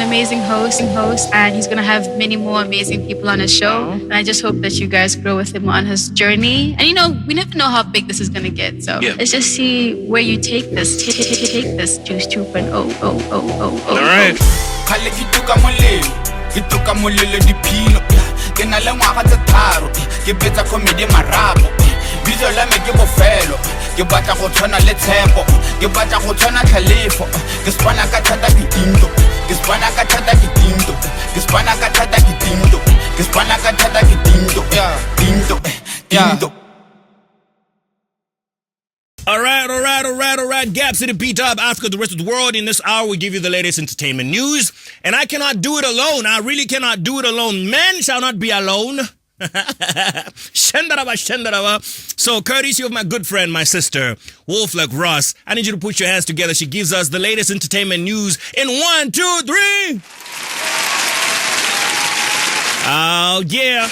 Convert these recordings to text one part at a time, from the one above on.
amazing host, and he's gonna have many more amazing people on his show. And I just hope that you guys grow with him on his journey. And we never know how big this is gonna get. So let's just see where you take this. Take this Juice 2.0. All right. Bizo la me ke bofelo ke batla go tshwana le tshepo ke batla go tshwana tlhalefo ke spana ka thata ke tinto ke spana ka thata ke tinto ke spana ka thata ke tinto ke spana ka thata ke tinto tinto. All right. Gab City beat up Oscar the rest of the world. In this hour, we give you the latest entertainment news. And I cannot do it alone. I really cannot do it alone. Men shall not be alone. Shandaraba. So, courtesy of my good friend, my sister, Wolf like Ross, I need you to put your hands together. She gives us the latest entertainment news in 1, 2, 3. Oh, yeah.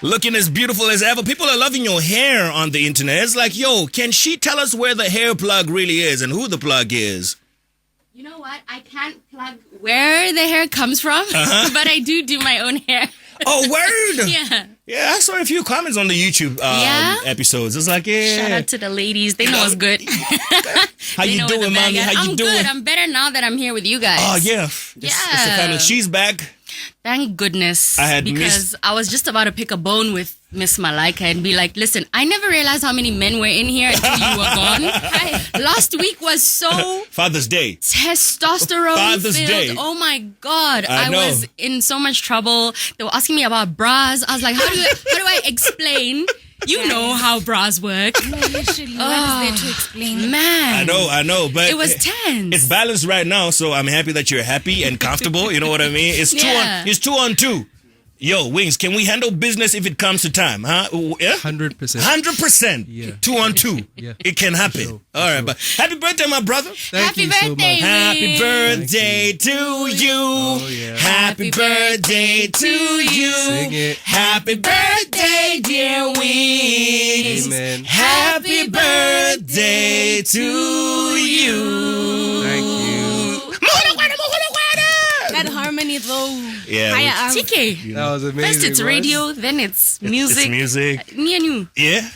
Looking as beautiful as ever. People are loving your hair on the internet. It's like, yo, can she tell us where the hair plug really is and who the plug is? You know what? I can't plug where the hair comes from, but I do my own hair. Oh, word? Yeah, I saw a few comments on the YouTube episodes. It's like, shout out to the ladies. They know it's good. How you doing, mommy? How you doing? I'm good. I'm better now that I'm here with you guys. Oh, yeah. It's the family. She's back. Thank goodness. Because I was just about to pick a bone with Miss Malaika and be like, listen, I never realized how many men were in here until you were gone. Last week was so... Father's Day. Testosterone Father's filled. Day. Oh my God. I was in so much trouble. They were asking me about bras. I was like, how do I explain? You know how bras work. No, literally. What is there to explain? Man. I know. But it was tense. It's balanced right now, so I'm happy that you're happy and comfortable. You know what I mean? It's 2 on 2. Yo, Wings, can we handle business if it comes to time? Huh? 100%. 100%. Yeah. 2 on 2. Yeah. It can happen. Sure. All right, but happy birthday, my brother. Happy birthday, Happy birthday to you. Oh, yeah. Happy birthday to you. Sing it. Happy birthday, dear Wings. Amen. Happy birthday to you. Thank you. That harmony though. Yeah. Tkay. That was amazing. First it's radio, then it's music. It's music. Me and you. Yeah.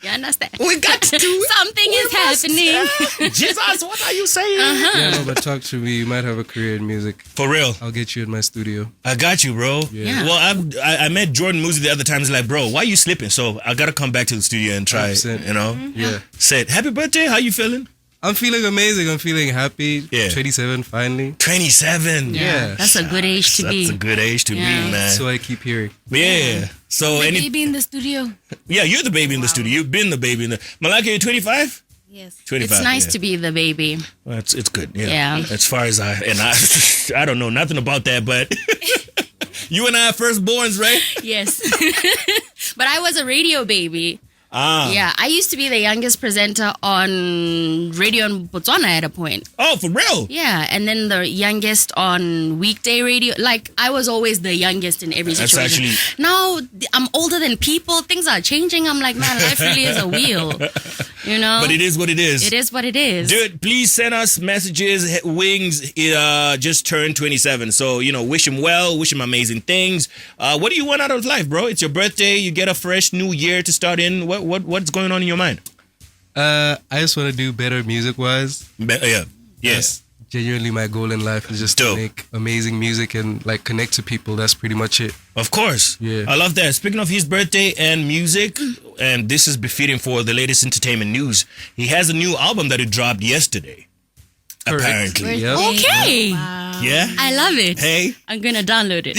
You understand? We got to do it. Something is happening. Jesus, what are you saying? Yeah, no, but talk to me. You might have a career in music. For real. I'll get you in my studio. I got you, bro. Yeah. Well, I met Jordan Muzi the other time. He's like, bro, why are you slipping? So I got to come back to the studio and try, 100%. you know? Yeah. Said, happy birthday. How you feeling? I'm feeling amazing. I'm feeling happy. Yeah. 27 finally. 27. Yeah. That's a good age to be. That's a good age to be, man. So I keep hearing. Yeah. So The baby in the studio. Yeah, you're the baby in the studio. You've been the baby in the... Malaka, you're 25? Yes. 25. It's nice to be the baby. Well, it's good. Yeah. Yeah. As far as I don't know nothing about that, but you and I are firstborns, right? Yes. But I was a radio baby. Yeah, I used to be the youngest presenter on radio in Botswana at a point. Oh, for real? Yeah, and then the youngest on weekday radio. Like, I was always the youngest in every That's situation. Now, I'm older than people. Things are changing. I'm like, man, life really is a wheel. You know? But it is what it is. It is what it is. Dude, please send us messages. Wings just turned 27. So, wish him well, wish him amazing things. What do you want out of life, bro? It's your birthday. You get a fresh new year to start in. What's going on in your mind? I just want to do better music-wise. Yeah. Yes. Genuinely, my goal in life is just to make amazing music and connect to people. That's pretty much it. Of course. Yeah. I love that. Speaking of his birthday and music, and this is befitting for the latest entertainment news, he has a new album that he dropped yesterday. Correct. Apparently. Yep. Okay. Wow. Yeah? I love it. Hey. I'm going to download it.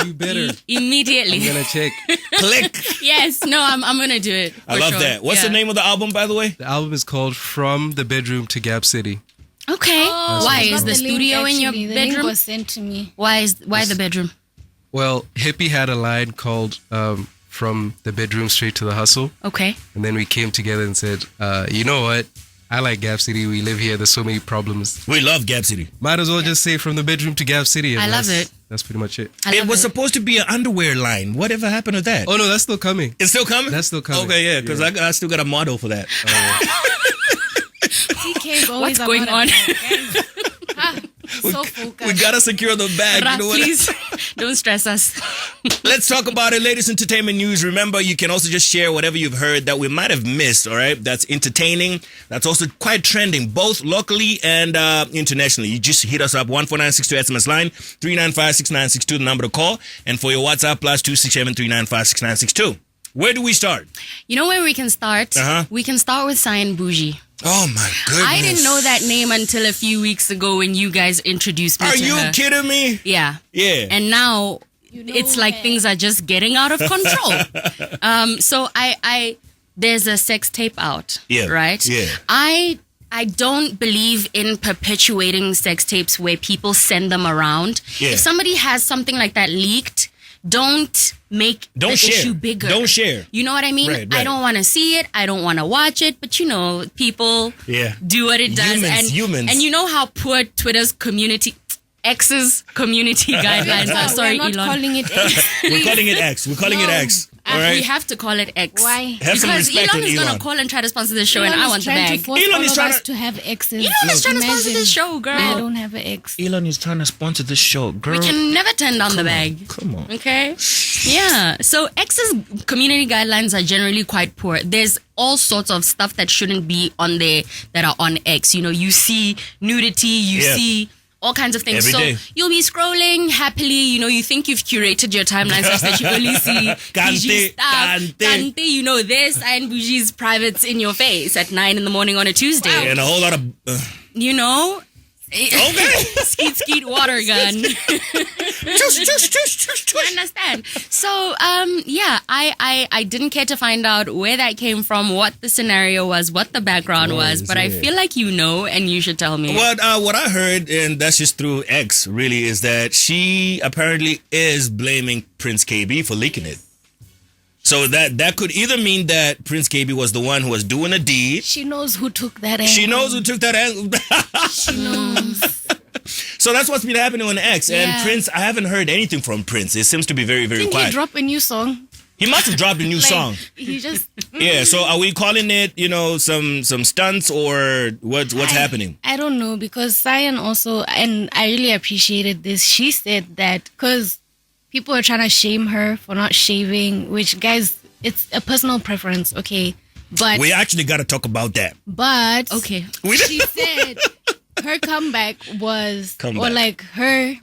You better. Immediately. I'm going to check. Click. Yes. No, I'm going to do it. I love that. What's the name of the album, by the way? The album is called From the Bedroom to Gab City. Okay. Why? I Is got the link, studio in your actually. The link bedroom? was sent to me. Why the bedroom? Well, Hippie had a line called From the Bedroom Straight to the Hustle. Okay. And then we came together and said, you know what? I like Gab City. We live here. There's so many problems. We love Gab City. Might as well just say From the Bedroom to Gab City. I love it. That's pretty much it. It was supposed to be an underwear line. Whatever happened to that? Oh, no, that's still coming. It's still coming? That's still coming. Okay, yeah, because I still got a model for that. TK, Tkay is always What's going about on? So focused. We gotta secure the bag. Ra, You know what? please don't stress us. Let's talk about it. Latest entertainment news. Remember, you can also just share whatever you've heard that we might have missed, all right? That's entertaining. That's also quite trending, both locally and internationally. You just hit us up, 14962 SMS line, 3956962, the number to call. And for your WhatsApp, +267 3956962. Where do we start? You know where we can start? We can start with Cyan Bougee. Oh, my goodness. I didn't know that name until a few weeks ago when you guys introduced me Are to you her. kidding me? Yeah. Yeah. And now it's like things are just getting out of control. So I there's a sex tape out. Yeah. Right? Yeah. I don't believe in perpetuating sex tapes where people send them around. Yeah. If somebody has something like that leaked, don't make the share. issue bigger. Don't share. You know what I mean? Right. I don't want to see it. I don't want to watch it. But people do what it does. Humans. And you know how poor Twitter's X's community guidelines are. Sorry, We're not Elon. calling it X. We're calling it X. We're calling it X. All right? We have to call it X. Why? Have some Because respect Elon on is going Elon. to call and try to sponsor the show, and I want the trying bag. to force Elon all is of trying us to- to have X's. Elon is trying to sponsor Imagine. the show, girl. I don't have an X. Elon is trying to sponsor this show, girl. We can never turn down the bag. Come on. Okay? Yeah. So X's community guidelines are generally quite poor. There's all sorts of stuff that shouldn't be on there that are on X. You know, you see nudity, you see all kinds of things. Every So day. you'll be scrolling happily, you think you've curated your timeline such that you only see Bougee stuff. Kante, you know this, and Bougee's privates in your face at 9 a.m. on a Tuesday. And a whole lot of... You know? Okay. Skeet water gun. You understand? So, I didn't care to find out where that came from, what the scenario was, what the background was, but I feel like you know, and you should tell me. What I heard, and that's just through X, really, is that she apparently is blaming Prince KB for leaking it. So that could either mean that Prince KB was the one who was doing a deed. She knows who took that angle. She knows who took that angle. She knows. So that's what's been happening on X. And Yeah. Prince, I haven't heard anything from Prince. It seems to be very, very Didn't he quiet. drop a new song? He must have dropped a new song. He just... Yeah, so are we calling it, some stunts or what's happening? I don't know, because Cyan also, and I really appreciated this, she said that because people are trying to shame her for not shaving, which, guys, it's a personal preference, okay? But We actually got to talk about that. Okay. She said her comeback was, or like her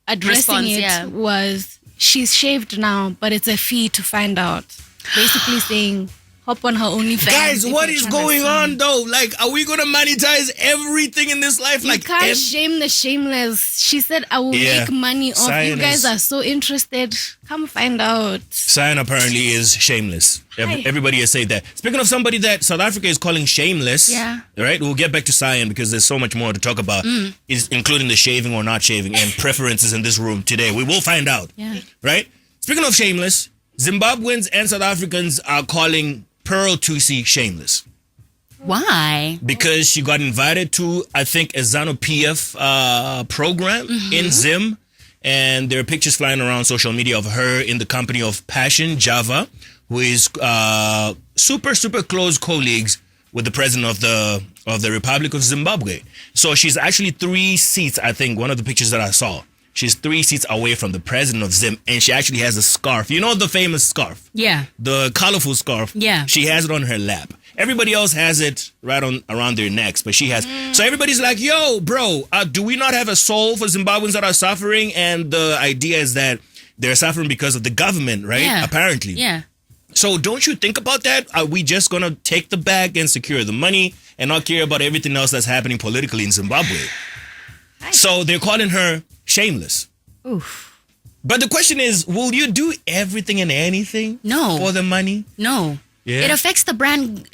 addressing Response, was, she's shaved now, but it's a fee to find out. Basically saying, hop on her OnlyFans. Guys, if what you're is trying to going see. on though? Like, are we gonna monetize everything in this life? You Like, can't shame the shameless. She said, I will make money off. Cyan You guys is- are so interested. Come find out. Cyan apparently is shameless. Everybody has said that. Speaking of somebody that South Africa is calling shameless, right? We'll get back to Cyan because there's so much more to talk about, is including the shaving or not shaving and preferences in this room today. We will find out, right? Speaking of shameless, Zimbabweans and South Africans are calling Pearl Thusi shameless. Why? Because she got invited to, I think, a ZANU-PF program in Zim. And there are pictures flying around social media of her in the company of Passion Java, who is super, super close colleagues with the president of the Republic of Zimbabwe. So she's actually 3 seats, I think, one of the pictures that I saw. She's 3 seats away from the president of Zim, and she actually has a scarf. You know the famous scarf? Yeah. The colorful scarf. Yeah. She has it on her lap. Everybody else has it right on around their necks, but she has. So everybody's like, yo, bro, do we not have a soul for Zimbabweans that are suffering? And the idea is that they're suffering because of the government, right? Yeah. Apparently. Yeah. So don't you think about that? Are we just going to take the bag and secure the money and not care about everything else that's happening politically in Zimbabwe? So they're calling her shameless. Oof. But the question is, will you do everything and anything for the money? No. Yeah. It affects the brand,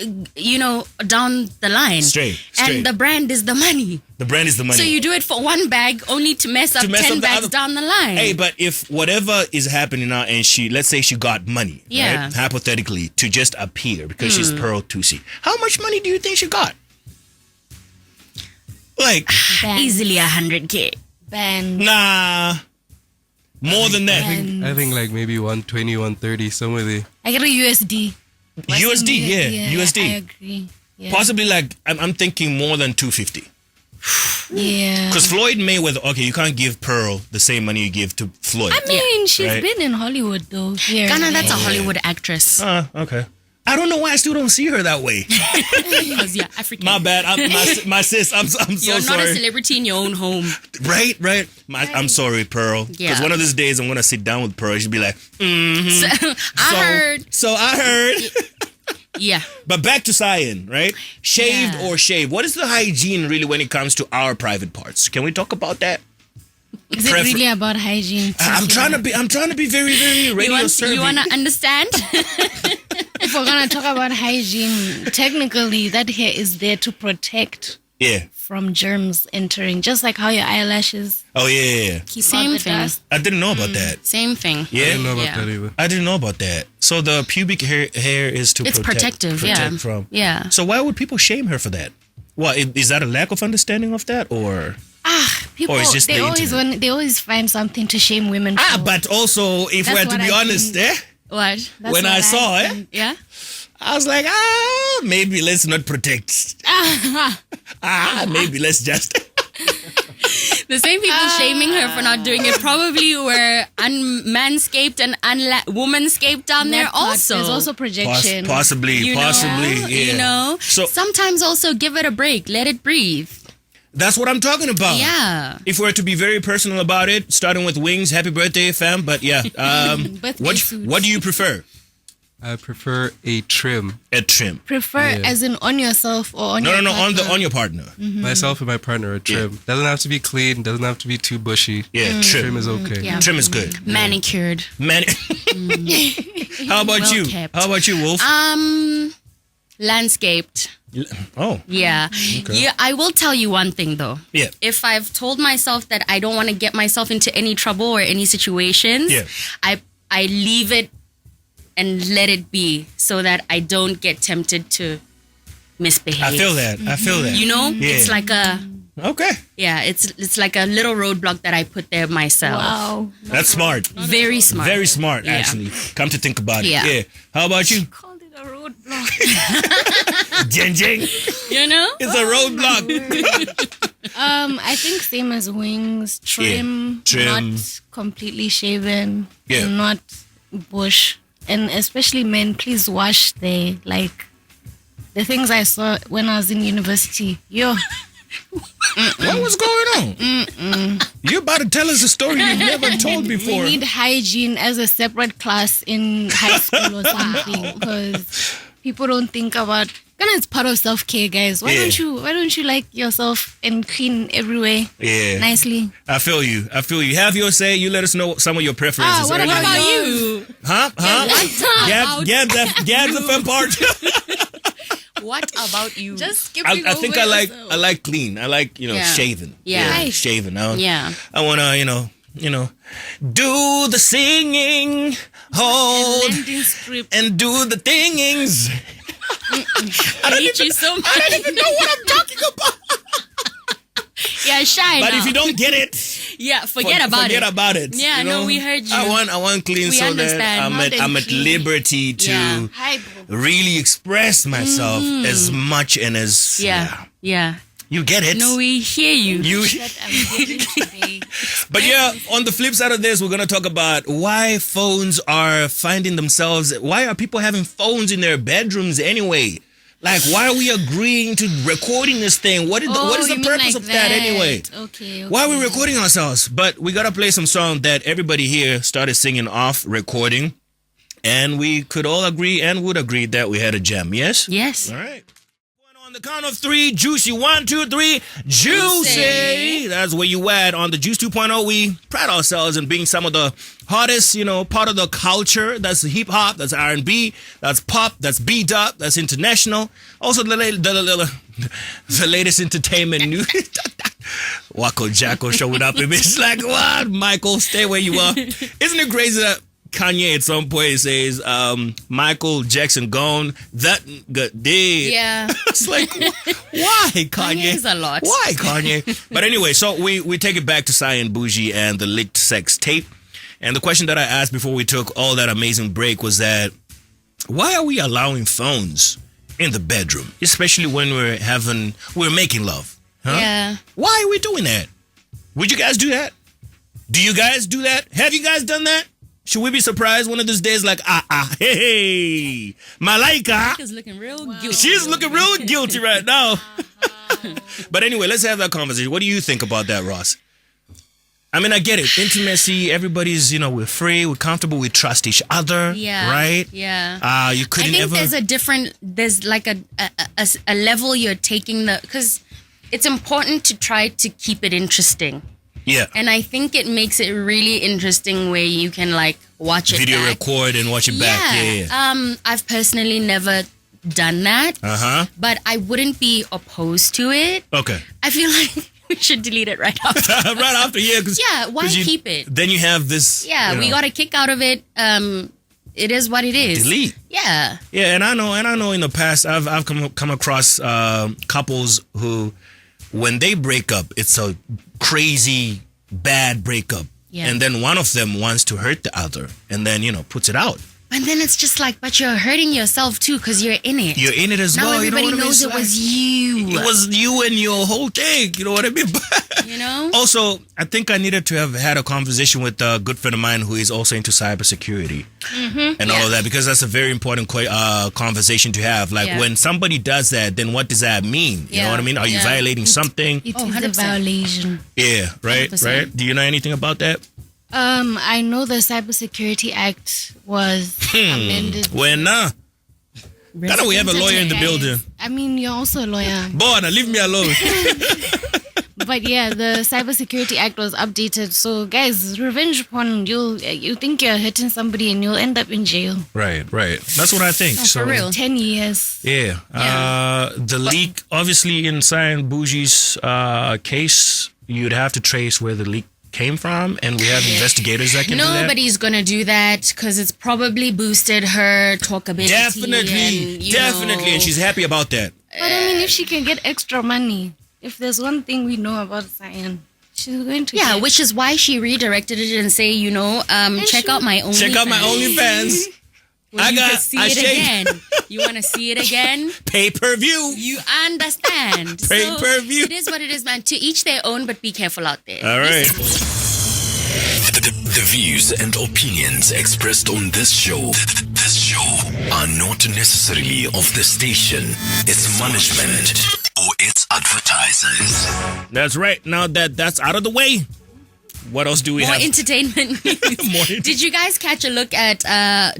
down the line. Straight. And the brand is the money. The brand is the money. So you do it for one bag only to mess up 10 bags down the line. Hey, but if whatever is happening now and let's say she got money, right? Hypothetically, to just appear because she's Pearl Thusi. How much money do you think she got? Like, easily 100K. Nah. More than that. I think like maybe 120, 130, somewhere there. I get a USD. USD, yeah. USD. I agree. Possibly like I'm thinking more than 250. Yeah. Because Floyd Mayweather, okay, you can't give Pearl the same money you give to Floyd. I mean, she's right? been in Hollywood though. Here. Ghana, that's a Hollywood actress. Okay. I don't know why I still don't see her that way. Because you're African. My bad. My sis. I'm so You're not sorry. a celebrity in your own home. Right. I'm sorry, Pearl. Because Yeah. one of these days I'm gonna sit down with Pearl. She'll be like, So I heard. Yeah. But back to Cyan, right? Shaved or shave. What is the hygiene really when it comes to our private parts? Can we talk about that? Is it really about hygiene? I'm trying to be very, very radio serving. You want to understand? If we're gonna talk about hygiene, technically that hair is there to protect from germs entering, just like how your eyelashes. Oh yeah. Same thing. Dust. I didn't know about that. Same thing. Yeah. I didn't know about that either. I didn't know about that. So the pubic hair is to It's protective, protect from. Yeah. So why would people shame her for that? Well, is that a lack of understanding of that, or? People, Or it's just they the always internet. they always find something to shame women for. But also, if That's we're to what be I honest, think. What? That's when what I saw it, think. Yeah. I was like, maybe let's not protect. Maybe let's just. The same people shaming her for not doing it probably were manscaped and womanscaped down there That part, also. There's also projection. Possibly, You know? yeah. You know? So sometimes also give it a break. Let it breathe. that's what I'm talking about. Yeah. If we're to be very personal about it, starting with Wings, happy birthday, fam. But yeah, Birthday suits. what do you prefer? I prefer a trim. A trim. Prefer as in on yourself or on your No, partner? on your partner. Myself and my partner, a trim. Doesn't have to be clean. Doesn't have to be too bushy. Yeah, trim. Trim is okay. Yeah. Trim is good. Manicured. Man. How about Well you? kept. How about you, Wolf? Landscaped. Oh, Yeah. Yeah. I will tell you one thing though. yeah. If I've told myself that I don't want to get myself into any trouble or any situations, Yeah. I leave it and let it be so that I don't get tempted to misbehave. I feel that. You know? Yeah. It's like Okay. it's like a little roadblock that I put there myself. Wow. That's smart. Very smart. Very smart, Yeah. actually. Come to think about it. Yeah. Yeah. How about you? Called it a roadblock. Jeng Jeng. You know? It's a roadblock. I think same as Wings. Trim. Trim. Not completely shaven. Yeah. And not bush. And especially men, please wash the things I saw when I was in university. What was going on? You're about to tell us a story you've never told We before. need hygiene as a separate class in high school or something, because people don't think about. It's part of self-care, guys. Why don't you like yourself and clean everywhere Yeah. nicely? I feel you. Have your say. You let us know some of your preferences. What earlier. about you? Huh? GabzFM part. What about you? Just skipping I think over I like clean. I like Yeah. shaving. Yeah. Nice. Shaving. Yeah. I wanna do the singing, hold landing strip. and do the thingings. I hate you so much. I don't even know what I'm talking about. Yeah, shy But now. if you don't get it, Yeah, forget about it. Yeah, you no, know? we heard you. I want clean We so understand. that I'm at Clean. liberty to Yeah. Hi, bro. really express myself as much and as Yeah. You get it. No, we hear you. That I'm getting today. But yeah, on the flip side of this, we're gonna talk about why phones are finding themselves. Why are people having phones in their bedrooms anyway? Like, why are we agreeing to recording this thing? What is the you mean purpose like of that anyway? Okay. Why are we recording ourselves? But we gotta play some song that everybody here started singing off recording, and we could all agree and would agree that we had a jam. Yes. Yes. All right. On the count of three, Juicy. 1, 2, 3, Juicy. That's where you at on the Juice 2.0. We pride ourselves in being some of the hottest, part of the culture. That's hip hop, that's R&B, that's pop, that's B-dub, that's international. Also the latest entertainment news. Wacko Jacko showing up and it's like, what? Michael, stay where you are. Isn't it crazy that Kanye at some point says, Michael Jackson gone, that good day. Yeah. It's like, why Kanye? Kanye's a lot. Why Kanye? But anyway, so we take it back to Cyan Bougee and the leaked sex tape. And the question that I asked before we took all that amazing break was that, why are we allowing phones in the bedroom, especially when we're making love. Huh? Yeah. Why are we doing that? Would you guys do that? Do you guys do that? Have you guys done that? Should we be surprised one of these days like, hey, Malaika? She's looking real guilty. She's looking real guilty right now. But anyway, let's have that conversation. What do you think about that, Ross? I mean, I get it. Intimacy, everybody's, we're free, we're comfortable, we trust each other. Yeah. Right? Yeah. You couldn't I think ever... there's like a level you're taking because it's important to try to keep it interesting. Yeah. And I think it makes it really interesting where you can like watch it Video back. record and watch it back. Yeah. I've personally never done that. But I wouldn't be opposed to it. Okay. I feel like we should delete it right after. Right after, yeah. Yeah, why keep it? Then you have this... Yeah, we got a kick out of it. It is what it is. Delete. Yeah. Yeah, and I know in the past I've come across couples who, when they break up, it's a crazy bad breakup. Yeah. And then one of them wants to hurt the other and then, puts it out. And then it's just like, but you're hurting yourself too because you're in it. You're in it as now well. Everybody you know knows it was you. It was you and your whole thing. You know what I mean? Also, I think I needed to have had a conversation with a good friend of mine who is also into cybersecurity and all of that, because that's a very important conversation to have. Like when somebody does that, then what does that mean? You know what I mean? Are you violating something? It is a violation. Yeah, right, 100%. right. Do you know anything about that? I know the Cybersecurity Act was amended. When Gotta we have a lawyer in the building. I mean, you're also a lawyer. Boy, now leave me alone. But yeah, the Cybersecurity Act was updated. So guys, revenge porn, you think you're hitting somebody and you'll end up in jail. Right. That's what I think. Oh, for real. 10 years. Yeah. The leak, obviously in Cyan Bougee's case, you'd have to trace where the leak came from, and we have investigators that can do that. Nobody's gonna do that because it's probably boosted her talkability. Definitely, and she's happy about that. But I mean, if she can get extra money, if there's one thing we know about Cyan, she's going to get... which is why she redirected it and say, check out my OnlyFans. Check out my OnlyFans. See it again. You want to see it again? Pay-per-view. You understand. Pay-per-view. So it is what it is, man. To each their own, but be careful out there. All right. The views and opinions expressed on this show are not necessarily of the station, its management, or its advertisers. That's right. Now that that's out of the way, what else do we More have? entertainment news. Did you guys catch a look at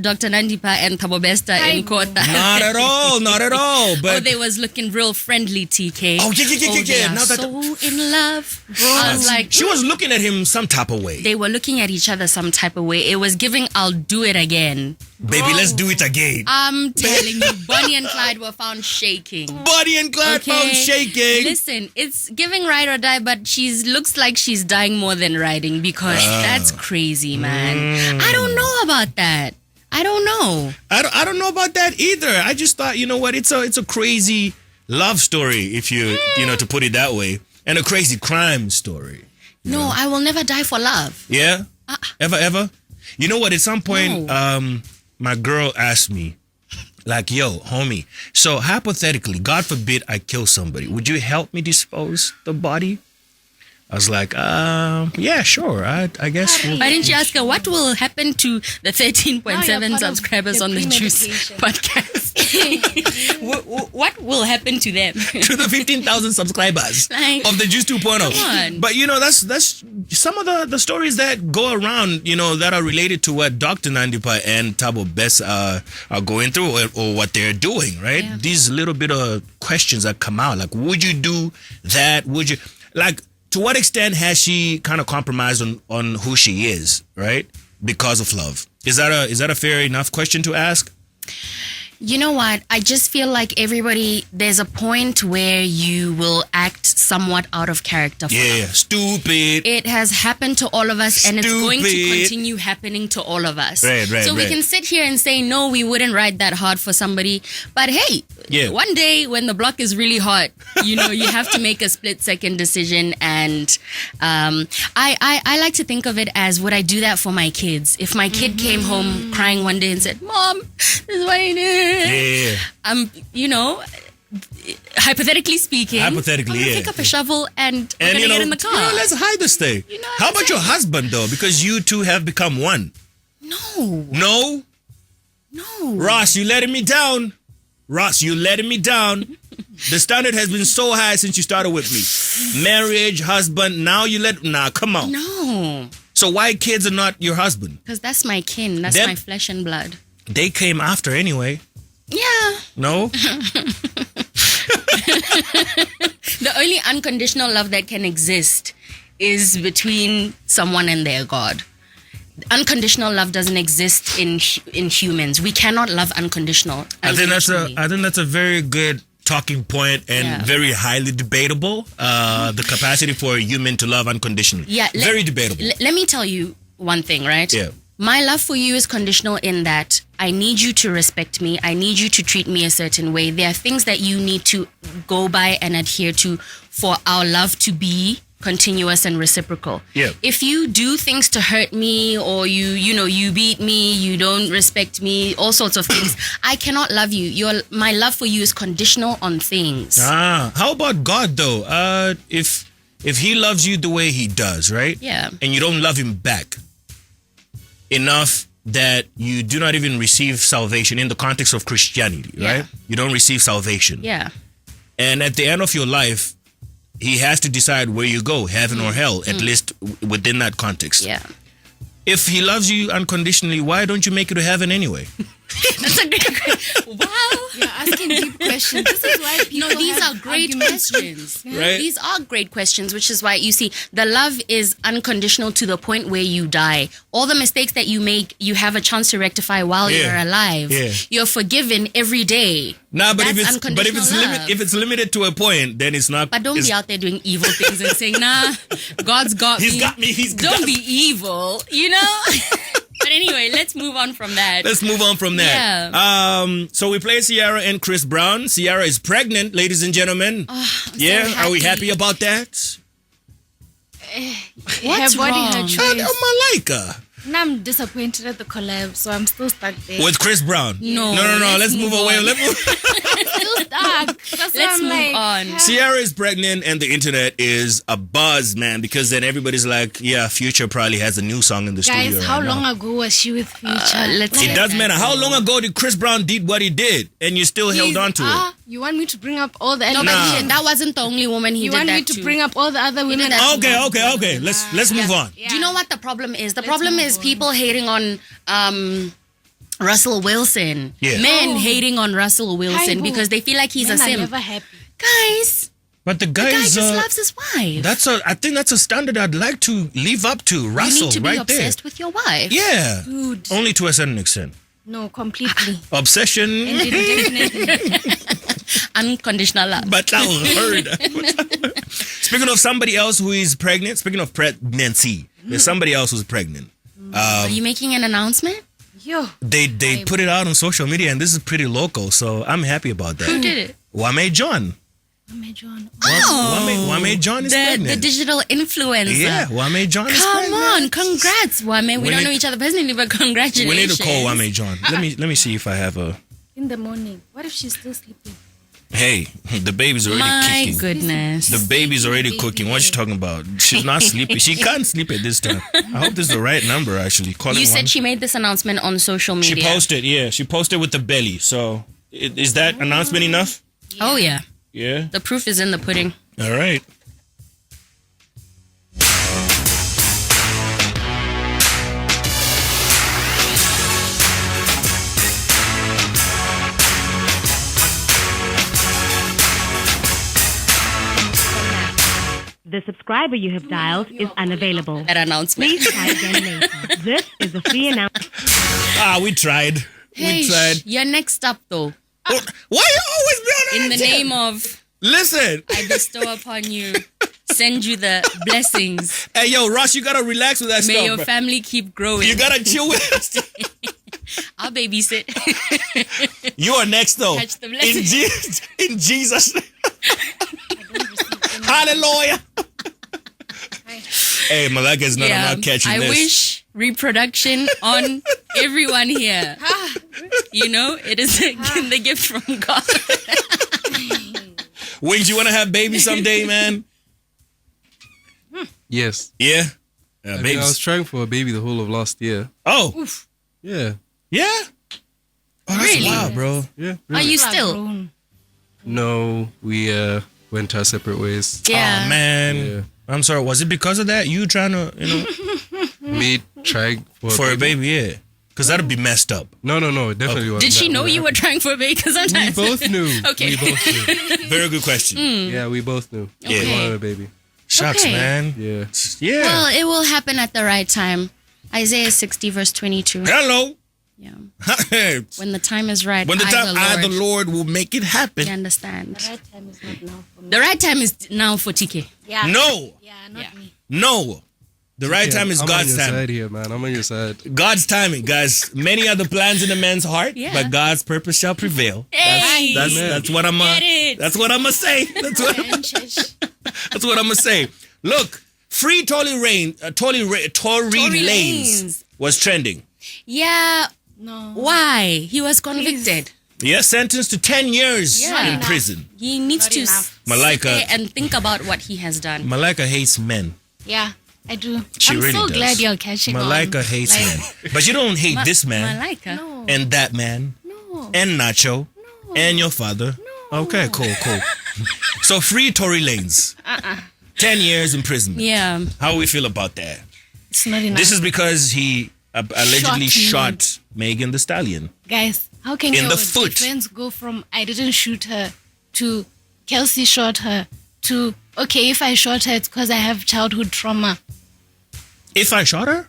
Dr. Nandipa and Thabo Bester in court? Not at all. But they was looking real friendly, TK. Oh, yeah. They are Now that so in love. Bro, I was like... She was looking at him some type of way. They were looking at each other some type of way. It was giving, I'll do it again. Baby, let's do it again. I'm telling you, Bonnie and Clyde were found shaking. Bonnie and Clyde found shaking. Listen, it's giving ride or die, but looks like she's dying more than riding because that's crazy, man. I don't know about that. I don't know. I don't know about that either. I just thought, you know what? It's a crazy love story, if you to put it that way, and a crazy crime story. No, I will never die for love. Yeah? Ever? You know what? At some point, my girl asked me, like, yo, homie, so hypothetically, God forbid I kill somebody, would you help me dispose the body? I was like, yeah, sure. I guess. Why didn't you ask her what will happen to the 13.7 subscribebers on the Juice podcast? What will happen to them? To the 15,000 subscribers of the Juice 2.0. Come on. But that's some of the stories that go around, that are related to what Dr. Nandipa and Thabo Best are going through or what they're doing, right? Yeah. These little bit of questions that come out, like, would you do that? Would you, like, to what extent has she kind of compromised on who she is, right? Because of love. Is that a fair enough question to ask? You know what? I just feel like there's a point where you will act somewhat out of character. Yeah, stupid. It has happened to all of us, and it's going to continue happening to all of us. Right. So we can sit here and say, no, we wouldn't ride that hard for somebody. But hey, one day when the block is really hot, you have to make a split-second decision. And I like to think of it as, would I do that for my kids? If my kid came home crying one day and said, Mom, this is what I did. Yeah. You know, hypothetically speaking, I'm gonna pick up a shovel and we're gonna get in the car. Let's hide this thing. You know How about your husband though? Because you two have become one. No. Ross, you letting me down. The standard has been so high since you started with me. Marriage, husband, now come on. No. So why kids are not your husband? Because that's my kin. That's my flesh and blood. They came after anyway. Yeah. No? The only unconditional love that can exist is between someone and their God. Unconditional love doesn't exist in humans. We cannot love unconditional. I think that's a very good talking point and very highly debatable. The capacity for a human to love unconditionally. Yeah, very debatable. Let me tell you one thing, right? Yeah. My love for you is conditional in that I need you to respect me. I need you to treat me a certain way. There are things that you need to go by and adhere to for our love to be continuous and reciprocal. Yeah. If you do things to hurt me or you beat me, you don't respect me, all sorts of things, I cannot love you. My love for you is conditional on things. How about God though? If he loves you the way he does, right? Yeah. And you don't love him back enough that you do not even receive salvation in the context of Christianity, right? You don't receive salvation. Yeah. And at the end of your life, he has to decide where you go, heaven or hell, at least within that context. Yeah. If he loves you unconditionally, why don't you make it to heaven anyway? That's a great question. Wow. You're asking deep questions. This is why people these have are great arguments. questions. Right? These are great questions, which is why you see the love is unconditional to the point where you die. All the mistakes that you make, you have a chance to rectify while you're alive. Yeah. You're forgiven every day. But That's if it's limited to a point, then it's not. But don't be out there doing evil things and saying, "Nah, God's got me." He's got me. Don't be evil, you know. But anyway, let's move on from that. Yeah. So we play Ciara and Chris Brown. Ciara is pregnant, ladies and gentlemen. So are we happy about that? What's her body, wrong? her choice. Malika. Now I'm disappointed at the collab, so I'm still stuck there. With Chris Brown. No. Let's move away. Still stuck. Let's move on. Ciara is pregnant and the internet is a buzz, man, because then everybody's like, yeah, Future probably has a new song in the studio. Guys, how long ago was she with Future? It doesn't matter. How long ago did Chris Brown did what he did and you still held on to it? You want me to bring up all the No, but that wasn't the only woman he You did want that me to bring up all the other women? Okay. Let's move on. Do you know what the problem is? The problem is people hating on Russell Wilson. Yeah. Men hating on Russell Wilson because they feel like he's a Men are simp. never happy. Guys, But the guy just loves his wife. I think that's a standard I'd like to live up to. Russell, you need to be right obsessed with your wife. there. Yeah. Dude. Only to a certain extent. No, completely. Obsession. Definitely. Unconditional love. But I heard. Speaking of somebody else who is pregnant, speaking of pregnancy, there's somebody else who's pregnant. Are you making an announcement? Yo. They put it out on social media and this is pretty local, so I'm happy about that. Who did it? Wame John. Wame John is pregnant. The digital influencer. Yeah, Wame John is pregnant. Come on, congrats, Wame. We don't know each other personally, but congratulations. We need to call Wame John. Let me see if I have a. In the morning. What if she's still sleeping? Hey, the baby's already kicking. My goodness. The baby's already cooking. What you talking about? She's not sleeping. She can't sleep at this time. I hope this is the right number, actually. You said she made this announcement on social media. She posted, yeah. She posted with the belly. So, is that announcement enough? Oh, yeah. Yeah? The proof is in the pudding. All right. The subscriber you have dialed is unavailable. That announcement. Please try again later. This is a free announcement. We tried. Hey, you're next up, though. Why you always be on In the name of... Listen. I bestow upon you, send you the blessings. Hey, yo, Ross, you gotta relax with that stuff. May your family keep growing. You gotta chill with us. I'll babysit. You are next, though. Catch the blessings. In Jesus' name. Hallelujah. Hey, Malaka is not about catching this. I wish reproduction on everyone here. You know, it is the gift from God. Wings, you want to have baby someday, man? Yes. Yeah? I mean, I was trying for a baby the whole of last year. Oh. Oof. Yeah. Yeah? Oh, that's Really? wild, bro. Yeah. Are you People are still? grown. No, we went our separate ways. Yeah. Oh, man. Yeah. I'm sorry. Was it because of that? You trying to, Me trying for a baby? Yeah. Because that'd be messed up. No, it definitely wasn't. Did she that know what you were happened. trying for a baby? Because We sometimes both knew. Okay. We both knew. Very good question. Yeah, we both knew. Yeah. We wanted a baby. Shucks, Okay. man. Yeah. Yeah. Well, it will happen at the right time. Isaiah 60 verse 22. Hello. Yeah. When When the time is right, the Lord will make it happen. You understand? The right time is not now for me. The right time is now for TK. Yeah. No. Yeah, not me. No. The right time is I'm God's on your time. side here, man. I'm on your side. God's timing, guys. Many are the plans in a man's heart, Yeah. but God's purpose shall prevail. Hey! That's what I'm Get it. That's what I'm gonna say. That's what I'm gonna say. Look, free Tory Lanez was trending. Yeah. No. Why? He was convicted. Yeah, sentenced to 10 years Yeah. in prison. He needs Not to enough. Malika. sit there and think about what he has done. Malika hates men. Yeah, I do. She I'm really so does. glad you're catching Malika on. hates Like, men. But you don't hate this man Malika. No. and that man No. and Nacho and your father. Okay, cool. So free Tory Lanez. 10 years imprisonment. Yeah. How we feel about that? It's not enough. This is because he allegedly Shot shot Megan Thee Stallion. Guys, how can In your the foot. defense go from I didn't shoot her to Kelsey shot her to okay, if I shot her, it's because I have childhood trauma. If I shot her,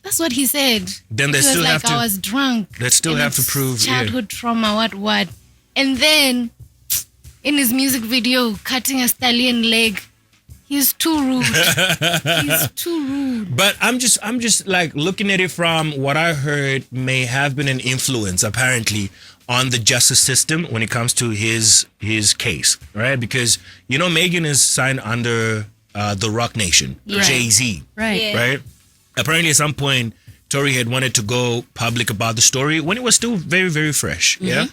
That's what he said. Then they He was still like, have to- I was drunk. they still and have to it's prove, yeah. childhood trauma. What? And then in his music video, cutting a stallion leg. He's too rude. He's too rude. but I'm just like looking at it from what I heard may have been an influence apparently on the justice system when it comes to his case, right? Because Megan is signed under the Rock Nation, Yeah. Jay-Z, Right. Yeah. right? Apparently at some point Tory had wanted to go public about the story when it was still very, very fresh. Yeah.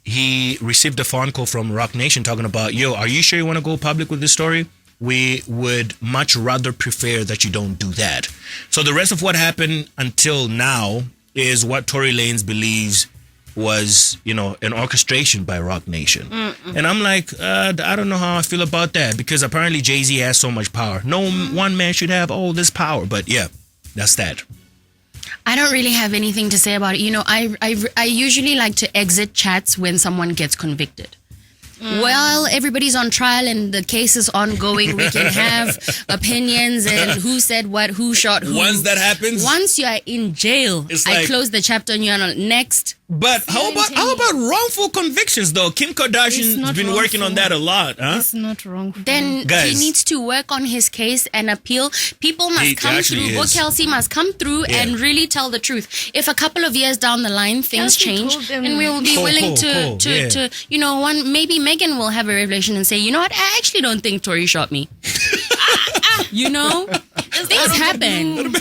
He received a phone call from Rock Nation talking about, yo, are you sure you want to go public with this story? We would much rather prefer that you don't do that. So the rest of what happened until now is what Tory Lanez believes was, an orchestration by Rock Nation. And I'm like, I don't know how I feel about that because apparently Jay-Z has so much power. No one man should have all this power, but yeah, that's that. I don't really have anything to say about it. I usually like to exit chats when someone gets convicted. While everybody's on trial and the case is ongoing, we can have opinions and who said what, who shot who. Once that happens, Once you are in jail, It's I like- close the chapter and you're on next. but how about wrongful convictions though? Kim It's Kardashian's not been working on wrongful. that a lot, huh? It's not wrong. Then Guys. he needs to work on his case and appeal. People must He come actually through. is. Kelsey must come through Yeah. and really tell the truth. If a couple of years down the line things Kelsey change, told them- and we will be Cool, willing cool, to yeah. maybe Megan will have a revelation and say, you know what, I actually don't think Tory shot me. Things happen.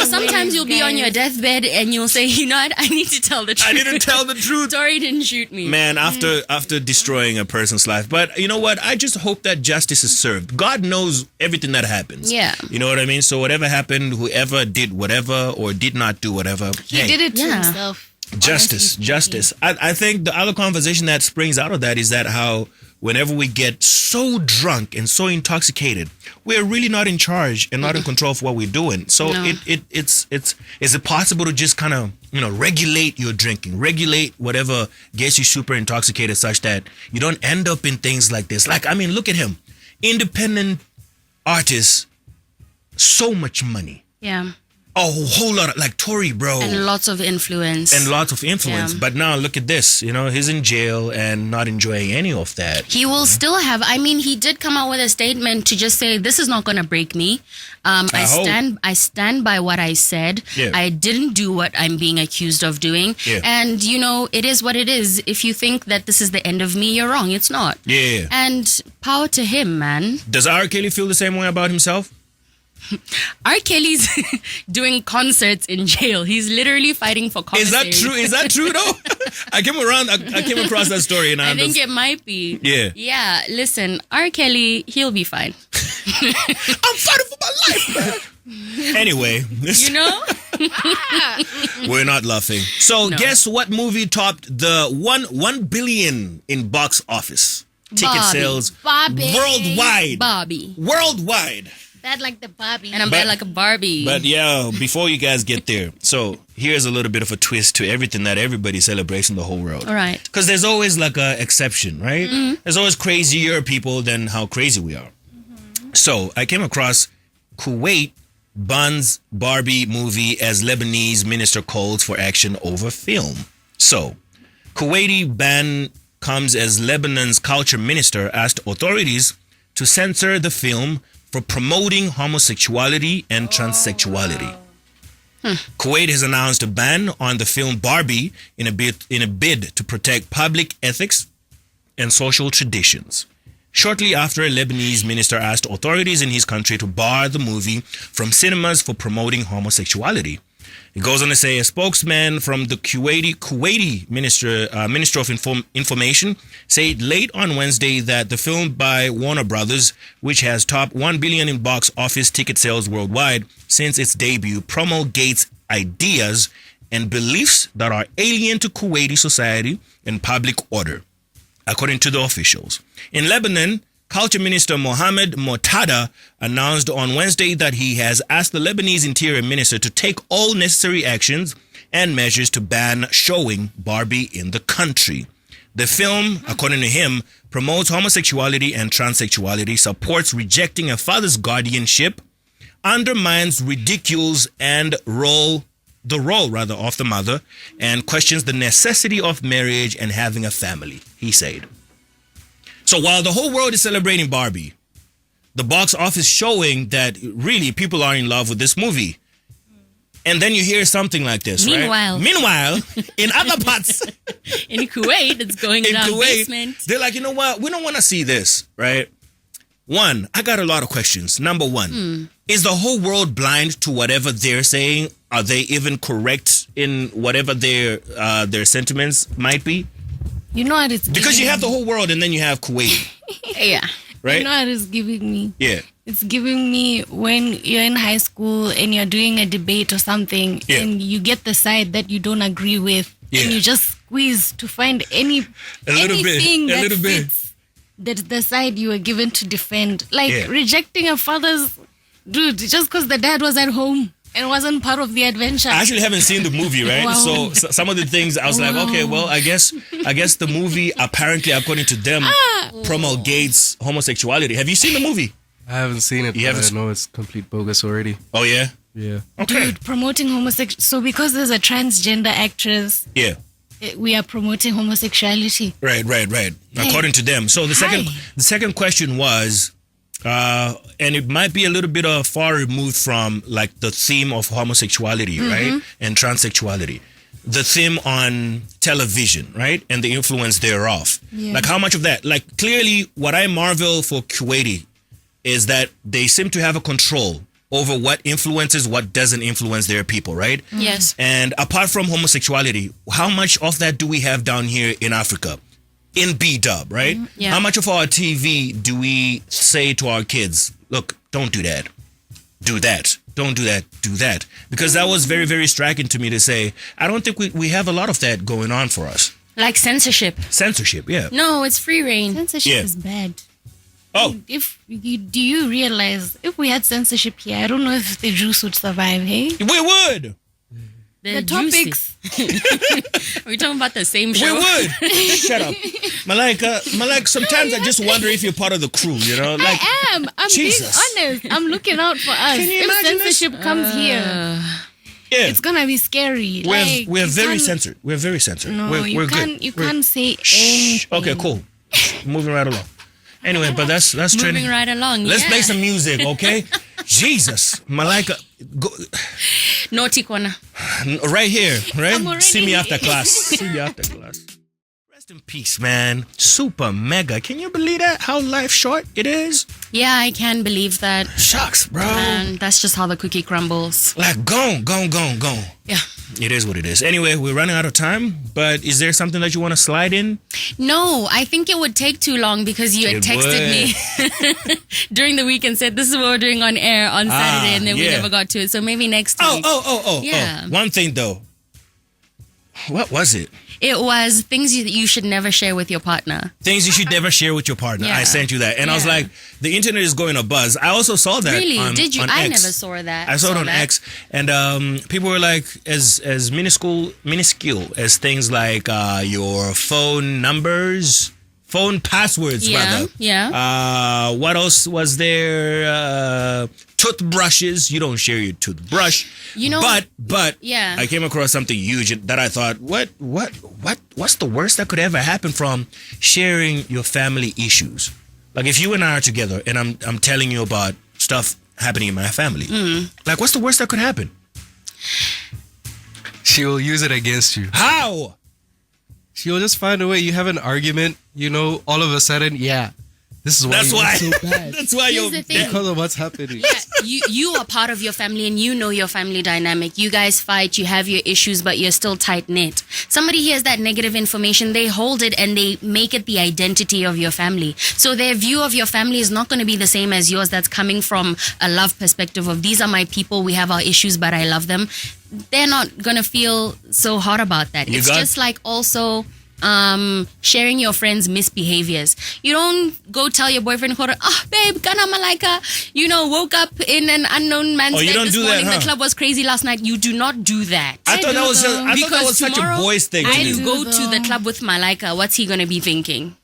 Sometimes you'll be on your deathbed and you'll say, you know what, I need to tell the truth. I didn't tell the truth. Tory didn't shoot me. Man, after destroying a person's life. But you know what? I just hope that justice is served. God knows everything that happens. Yeah. You know what I mean? So whatever happened, whoever did whatever or did not do whatever, He did it to Yeah. himself. Justice. I think the other conversation that springs out of that is that how whenever we get so drunk and so intoxicated, we're really not in charge and not in control of what we're doing. So No. is it possible to just kind of regulate your drinking, regulate whatever gets you super intoxicated, such that you don't end up in things like this? Like, I mean, look at him, independent artist, so much money. Yeah. A whole lot of, like Tory, bro. And lots of influence. And lots of influence. Yeah. But now look at this, he's in jail and not enjoying any of that. He will still have. I mean, he did come out with a statement to just say, "This is not going to break me. I hope. stand by what I said. Yeah. I didn't do what I'm being accused of doing. Yeah. And it is what it is. If you think that this is the end of me, you're wrong. It's not. Yeah. And power to him, man. Does R. Kelly feel the same way about himself? R. Kelly's doing concerts in jail. He's literally fighting for commissary. Is that true? Is that true though? I came across that story and I think it might be. Yeah. Yeah. Listen, R. Kelly, he'll be fine. I'm fighting for my life, man. Anyway, you know, we're not laughing. So, No. guess what movie topped the 1 billion in box office ticket Barbie. sales Barbie. worldwide? Barbie. Worldwide. Bad like the Barbie. And I'm bad like a Barbie. But yeah, before you guys get there, so here's a little bit of a twist to everything that everybody celebrates in the whole world. All right. Because there's always like a exception, right? There's always crazier people than how crazy we are. So I came across Kuwait bans Barbie movie as Lebanese minister calls for action over film. So Kuwaiti ban comes as Lebanon's culture minister asked authorities to censor the film for promoting homosexuality and transsexuality. Kuwait has announced a ban on the film Barbie in a bid to protect public ethics and social traditions. Shortly after, a Lebanese minister asked authorities in his country to bar the movie from cinemas for promoting homosexuality. It goes on to say a spokesman from the Kuwaiti Minister of Information said late on Wednesday that the film by Warner Brothers, which has topped 1 billion in box office ticket sales worldwide since its debut, promulgates ideas and beliefs that are alien to Kuwaiti society and public order, according to the officials. In Lebanon, Culture Minister Mohammed Mortada announced on Wednesday that he has asked the Lebanese Interior Minister to take all necessary actions and measures to ban showing Barbie in the country. The film, according to him, promotes homosexuality and transsexuality, supports rejecting a father's guardianship, undermines, ridicules, and the role of the mother, and questions the necessity of marriage and having a family, he said. So while the whole world is celebrating Barbie, the box office showing that really people are in love with this movie. And then you hear something like this, Meanwhile. right? Meanwhile, in other parts, in Kuwait, it's going down basement. they're like, you know what? We don't want to see this, right? One, I got a lot of questions. Number one, is the whole world blind to whatever they're saying? Are they even correct in whatever their sentiments might be? You know what it's Because giving you have the me? whole world and then you have Kuwait, Yeah. right? You know what it's giving me? Yeah. It's giving me when you're in high school and you're doing a debate or something Yeah. and you get the side that you don't agree with Yeah. and you just squeeze to find anything that fits that the side you were given to defend. Like Yeah. rejecting a father's dude just because the dad was at home and wasn't part of the adventure. I actually haven't seen the movie, right? Wow. So some of the things I was like, okay, well, I guess the movie apparently, according to them, promulgates homosexuality. Have you seen the movie? I haven't seen it, You but haven't I know it's complete bogus already. Oh yeah. Yeah. Okay. Dude, promoting homosexuality. So because there's a transgender actress, Yeah. we are promoting homosexuality. Right. According to them. So the second question was, and it might be a little bit far removed from like the theme of homosexuality, right, and transsexuality. The theme on television, right, and the influence thereof. Yeah. Like how much of that? Like clearly, what I marvel for Kuwaiti is that they seem to have a control over what influences, what doesn't influence their people, right? Yes. And apart from homosexuality, how much of that do we have down here in Africa? In B-dub, right? Yeah. How much of our TV do we say to our kids, look, don't do that. Do that. Don't do that. Do that. Because that was very, very striking to me to say, I don't think we have a lot of that going on for us. Like censorship. Censorship, yeah. No, it's free reign. Censorship Yeah. is bad. Oh, Do you realize if we had censorship here, I don't know if the Jews would survive, hey? we would. The topics. Are we talking about the same show? We would. Shut up. Malika, sometimes I just wonder if you're part of the crew, you know? Like, I am. I'm Jesus. being honest. I'm looking out for us. Can you If imagine this? censorship comes here, yeah. it's gonna be scary. We're you very can't- censored. We're very censored. No, we're you good. can't say Shh. anything. Okay, cool. Moving right along. Anyway, but that's Moving trending. right along. Let's yeah. play some music, okay? Jesus, Malika, go, Naughty corner. right here, right? I'm already See me after here. class. See me after class. Rest in peace, man. Super mega. Can you believe that? How life short it is? Yeah, I can believe that. Shucks, bro. And that's just how the cookie crumbles. Like, gone. Yeah. It is what it is. Anyway, we're running out of time, but is there something that you want to slide in? No, I think it would take too long because you had texted me during the week and said this is what we're doing on air on Saturday, and then we never got to it. So maybe next week. Oh. One thing though. What was it? It was things you should never share with your partner. Things you should never share with your partner. Yeah. I sent you that. And I was like, the internet is going a buzz. I also saw that Really? on Did you? on I X. never saw that. I saw it on X. And people were like, as minuscule as things like your phone numbers, phone passwords, rather. Yeah. What else was there? Toothbrushes. You don't share your toothbrush. You know, but yeah. I came across something huge that I thought, what's the worst that could ever happen from sharing your family issues? Like if you and I are together and I'm telling you about stuff happening in my family, like what's the worst that could happen? She will use it against you. How? She'll just find a way. You have an argument, all of a sudden, this is why you're so bad. That's why Here's the thing. Because of what's happening. Yeah, you are part of your family and you know your family dynamic. You guys fight, you have your issues, but you're still tight-knit. Somebody hears that negative information, they hold it and they make it the identity of your family. So their view of your family is not going to be the same as yours. That's coming from a love perspective of these are my people, we have our issues, but I love them. They're not going to feel so hot about that. It's just like also sharing your friends' misbehaviors. You don't go tell your boyfriend, babe, kana malaika, woke up in an unknown man's bed this morning. The club was crazy last night. You do not do that. I thought that was such a boys thing. I go to the club with Malaika. What's he gonna be thinking?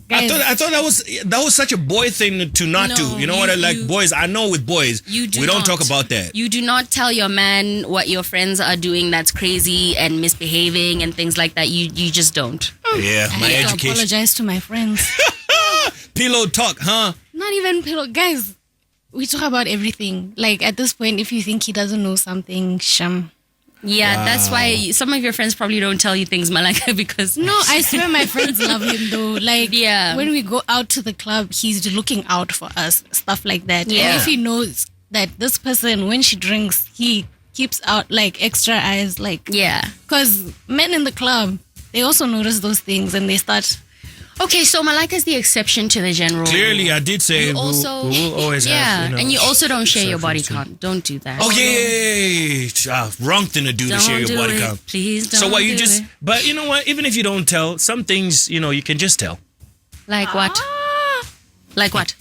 Guys, I thought that was such a boy thing to not do. You know what? Like boys, I know with boys, we don't talk about that. You do not tell your man what your friends are doing that's crazy and misbehaving and things like that. You just don't. Yeah, my I education. apologize to my friends. Pillow talk, huh? Not even pillow. Guys, we talk about everything. Like at this point, if you think he doesn't know something, sham. Yeah, that's why some of your friends probably don't tell you things, Malaka, because... No, I swear my friends love him though. Like, when we go out to the club, he's looking out for us, stuff like that. Yeah. And if he knows that this person, when she drinks, he keeps out like extra eyes, like... Yeah. Because men in the club, they also notice those things and they start... Okay, so Malika is the exception to the general. Clearly, I did say we will always have, and you also don't share your body count. Don't do that. Oh yeah, wrong thing to do to share your body count. Please don't. So what you just? But you know what? Even if you don't tell, some things you can just tell. Like what? Like what?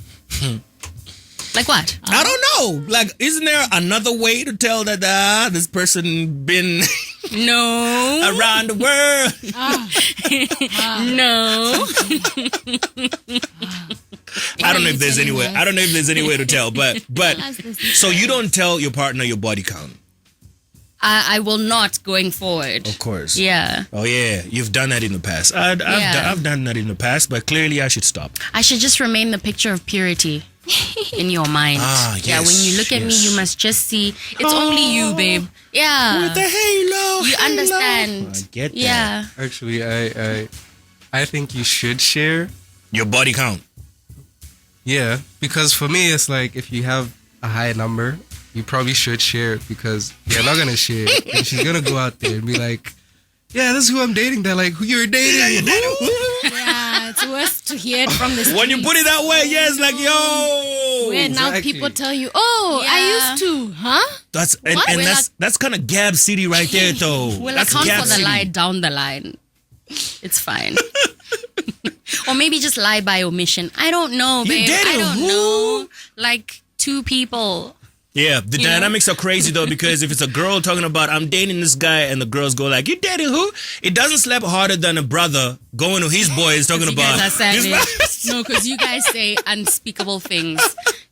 Like what? I don't know. Like, isn't there another way to tell that this person been around the world? No. I don't know if there's any way. I don't know if there's any way to tell. But so you don't tell your partner your body count. I will not going forward. Of course. Yeah. Oh yeah, you've done that in the past. I've done that in the past, but clearly I should stop. I should just remain the picture of purity in your mind. Yes, yeah, when you look at me, you must just see it's only you, babe. Yeah. With the halo. You understand. I get that. Yeah. Actually, I think you should share your body count. Yeah, because for me, it's like if you have a high number, you probably should share it because you're not gonna share it. And she's gonna go out there and be like, "Yeah, this is who I'm dating." They're like, "Who you're dating?" Yeah, you're dating. Yeah, it's worse to hear it from the streets. When you put it that way, yeah, it's like, yo. Where now people tell you, "Oh, Yeah. I used to," huh? That's and that's kind of Gab City right there, though. We'll that's account Gab for the City. lie down the line. It's fine. Or maybe just lie by omission. I don't know, You babe. dating I don't who? know. Like 2 people. Yeah, the dynamics are crazy though, because if it's a girl talking about I'm dating this guy and the girls go like, "You dating who?" It doesn't slap harder than a brother going to his boys talking You about. guys are savage. No, because you guys say unspeakable things.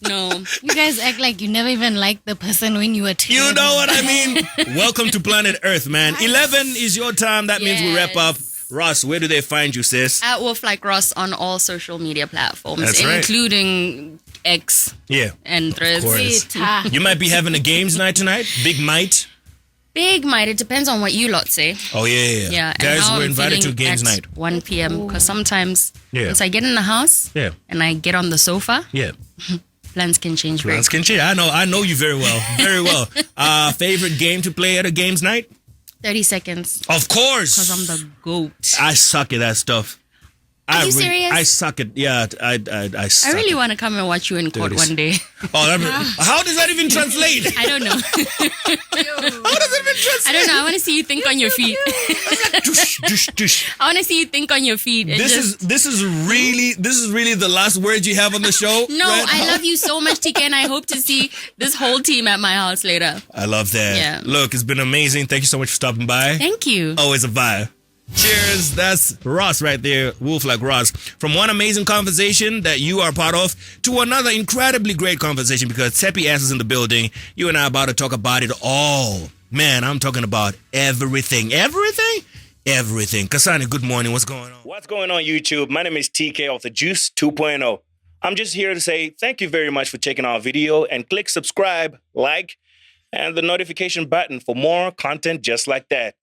No. You guys act like you never even liked the person when you were 10. You know what I mean? Welcome to planet Earth, man. 11 is your time. That means we wrap up. Ross, where do they find you, sis? At Wolf Like Ross on all social media platforms, That's right. including X Yeah. and Threads. Of course. You might be having a games night tonight. Big Might. Big might. It depends on what you lot say. Oh, yeah. Yeah. and Guys, how we're I'm invited to feeling games at night. 1 p.m. Because sometimes Yeah. once I get in the house Yeah. and I get on the sofa, Yeah. plans can change. very Plans can change. I know you very well. Very well. Favorite game to play at a games night? 30 seconds. Of course. Because I'm the GOAT. I suck at that stuff. Are you serious? I suck at, yeah, I suck. I really want to come and watch you in court 30s. one day. Oh, how does that even translate? I don't know. How does it even translate? I don't know. I want to see you think on your feet. Dush, dush, dush. I want to see you think on your feet. And This is really the last words you have on the show. No, right? I love you so much, Tkay, and I hope to see this whole team at my house later. I love that. Yeah. Look, it's been amazing. Thank you so much for stopping by. Thank you. Always a vibe. Cheers. That's Ross right there. Wolf like Ross. From one amazing conversation that you are part of to another incredibly great conversation because Teppy Ass is in the building. You and I are about to talk about it all. Man, I'm talking about everything. Everything? Everything. Kasani, good morning. What's going on? What's going on, YouTube? My name is TK of the Juice 2.0. I'm just here to say thank you very much for checking our video and click subscribe, like, and the notification button for more content just like that.